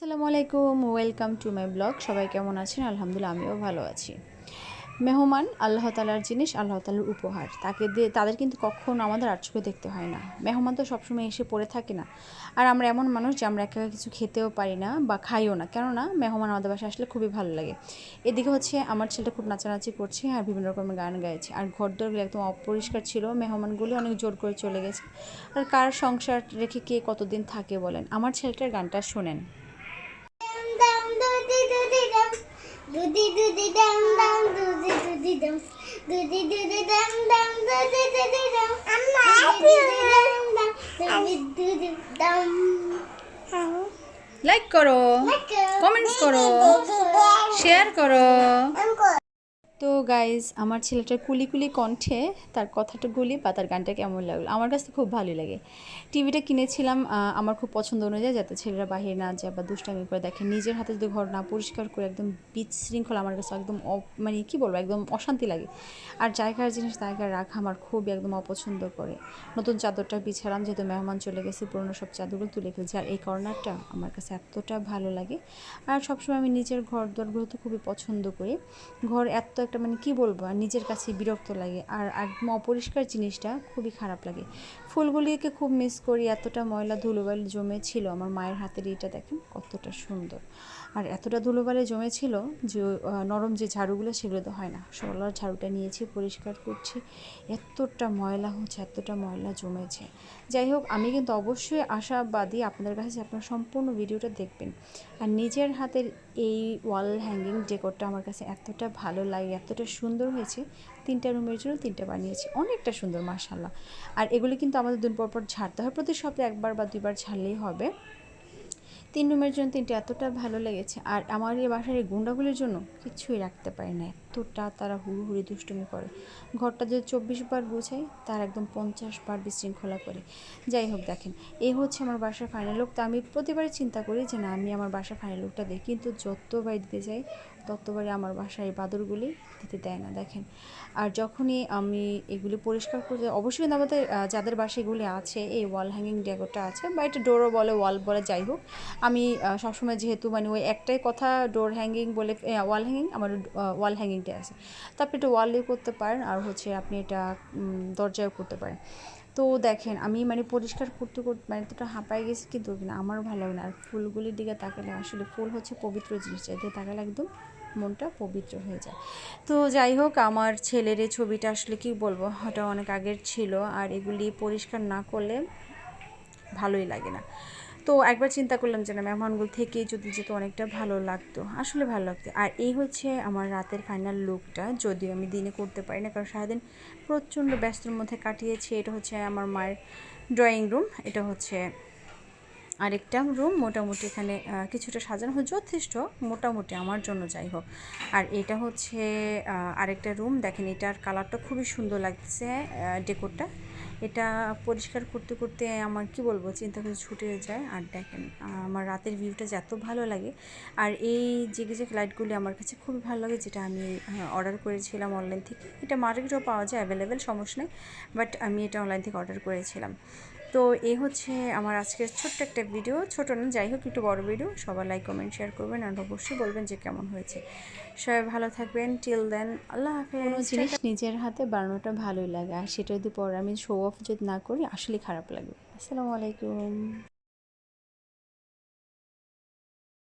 আসসালামু আলাইকুম, welcome to my blog. সবাই কেমন আছেন? আলহামদুলিল্লাহ, আমিও ভালো আছি। মেহমান আল্লাহ তাআলার জিনিস, আল্লাহ তাআলার উপহার। তাদের কিন্তু কখনো আমাদের আর চোখে দেখতে হয় না। মেহমান তো সবসময় এসে পড়ে থাকে না। আর আমরা এমন মানুষ যে আমরা একা কিছু খেতেও পারি না বা খাইও না, কেননা মেহমান আমাদের বাসায় আসলে খুবই ভালো লাগে। এদিকে হচ্ছে আমার ছেলেটা খুব নাচানাচি করছে আর বিভিন্ন রকমের গান গাইছে। আর ঘরদোরগুলো একদম অপরিষ্কার ছিল, মেহমানগুলি অনেক জোর করে চলে গেছে। আর কার সংসার রেখে কে কতদিন থাকে বলেন? আমার ছেলেটার গানটা শোনেন। Doody doody dum dum doody doody dum doody doody dum dum doody doody dum doody dum like করো, কমেন্টস করো, শেয়ার করো। তো গাইজ, আমার ছেলেটার কুলি কণ্ঠে তার কথাটাগুলি বা তার গানটা কেমন লাগলো? আমার কাছে খুব ভালোই লাগে। টিভিটা কিনেছিলাম আমার খুব পছন্দ অনুযায়ী, যাতে ছেলেরা বাহিরে না যায় বা দুষ্টামি করে দেখে। নিজের হাতে যদি ঘর না পরিষ্কার করে একদম বিশৃঙ্খলা, আমার কাছে একদম মানে কী বলবো, একদম অশান্তি লাগে। আর জায়গার জিনিস জায়গায় রাখা আমার খুবই একদম অপছন্দ করে। নতুন চাদরটা বিছালাম, যেহেতু মেহমান চলে গেছে, পুরোনো সব চাদরগুলো তুলে ফেলছি। আর এই কর্নারটা আমার কাছে এতটা ভালো লাগে। আর সবসময় আমি নিজের ঘর দরগুলো তো খুবই পছন্দ করি। ঘর এত একটা মানে কী বলবো, আর নিজের কাছে বিরক্ত লাগে। আর একদম অপরিষ্কার জিনিসটা খুবই খারাপ লাগে। ফুলগুলিকে খুব মিস করি, এতটা ময়লা ধুলোবালি জমে ছিল। আমার মায়ের হাতের এটা দেখেন কতটা সুন্দর। আর এতটা ধুলোবালি জমে ছিল যে নরম যে ঝাড়ুগুলো সেগুলো তো হয় না, সোলার ঝাড়ুটা নিয়েছি, পরিষ্কার করছি। এতটা ময়লা হচ্ছে, এতটা ময়লা জমেছে। যাই হোক, আমি কিন্তু অবশ্যই আশাবাদী আপনাদের কাছে, আপনার সম্পূর্ণ ভিডিওটা দেখবেন। আর নিজের হাতের এই ওয়াল হ্যাঙ্গিং ডেকোরটা আমার কাছে এতটা ভালো লাগে, এতটা সুন্দর হয়েছে। 3টা রুমের জন্য 3টা বানিয়েছি, অনেকটা সুন্দর মাশাআল্লাহ। আর এগুলি কিন্তু আমাদের দিন পর ঝাড়তে হয়, প্রতি সপ্তাহে 1বার বা 2বার ঝাড়লেই হবে। 3 রুমের জন্য 3টা, এতটা ভালো লেগেছে। আর আমার এই বাসার এই গুন্ডাগুলির জন্য কিছুই রাখতে পারি না, এতটা তারা হুড়ুহুড়ি দুষ্টুমি করে। ঘরটা যদি 24বার গুছাই, তার একদম 50বার বিশৃঙ্খলা করে। যাই হোক, দেখেন, এই হচ্ছে আমার বাসার ফাইনাল লুক। তো আমি প্রতিবারই চিন্তা করি যে না, আমি আমার বাসার ফাইনাল লুকটা দিই, কিন্তু যতবারই দিতে যাই ততবারই আমার বাসায় এই বাদরগুলি দিতে দেয় না, দেখেন। আর যখনই আমি এগুলি পরিষ্কার করতে, অবশ্যই কিন্তু আমাদের যাদের বাসায় এগুলি আছে, এই ওয়াল হ্যাঙ্গিং ডেকোরটা আছে, বা এটা ডোরও বলে, ওয়াল বলে, যাই হোক। আমি সবসময় যেহেতু মানে ওই একটাই কথা, ডোর হ্যাঙ্গিং বলে ওয়াল হ্যাঙ্গিং, আমার ওয়াল হ্যাঙ্গিংটা আছে। তো আপনি এটা ওয়ালেও করতে পারেন, আর হচ্ছে আপনি এটা দরজায়ও করতে পারেন। তো দেখেন, আমি মানে পরিষ্কার করতে করতে মানে এতটা হাঁপায় গেছি, কিন্তু আমারও ভালো লাগে না। আর ফুলগুলির দিকে তাকালে, আসলে ফুল হচ্ছে পবিত্র জিনিস, এতে তাকালে একদম মনটা পবিত্র হয়ে যায়। তো যাই হোক, আমার ছেলের এই ছবিটা আসলে কি বলবো, ওটা অনেক আগের ছিল। আর এগুলি পরিষ্কার না করলে ভালোই লাগে না। তো একবার চিন্তা করলাম যে না, মেহমানগুলো থেকে যদি যেত অনেকটা ভালো লাগতো, আসলে ভালো লাগতো। আর এই হচ্ছে আমার রাতের ফাইনাল লুকটা, যদিও আমি দিনে করতে পারি না, কারণ সারাদিন প্রচণ্ড ব্যস্তর মধ্যে কাটিয়েছি। এটা হচ্ছে আমার মায়ের ড্রয়িং রুম, এটা হচ্ছে আরেকটা রুম। মোটামুটি এখানে কিছুটা সাজানো হয়, যথেষ্ট মোটামুটি আমার জন্য, যাই হোক। আর এটা হচ্ছে আরেকটা রুম, দেখেন এটার কালারটা খুবই সুন্দর লাগছে, ডেকোরটা। এটা পরিষ্কার করতে করতে আমার কি বলবো, চিন্তা করে ছুটে যায়। আর দেখেন আমার রাতের ভিউটা যে এত ভালো লাগে। আর এই জিগজ্যাগ লাইটগুলি আমার কাছে খুবই ভালো লাগে, যেটা আমি অর্ডার করেছিলাম অনলাইন থেকে। এটা মার্কেটেও পাওয়া যায়, অ্যাভেলেবেল, সমস্যা নেই, বাট আমি এটা অনলাইন থেকে অর্ডার করেছিলাম। তো এই হচ্ছে আমার আজকের ছোট্ট একটা ভিডিও, ছোটো না, যাই হোক, একটু বড় ভিডিও। সবাই লাইক কমেন্ট শেয়ার করবেন, আর অবশ্যই বলবেন যে কেমন হয়েছে। সবাই ভালো থাকবেন, টিল দেন, আল্লাহ হাফেজ। কোনো জিনিস নিজের হাতে বানানোটা ভালোই লাগে, আর সেটা যদি পরে আমি শো অফ যদি না করি, আসলে খারাপ লাগবে। আসসালামু আলাইকুম।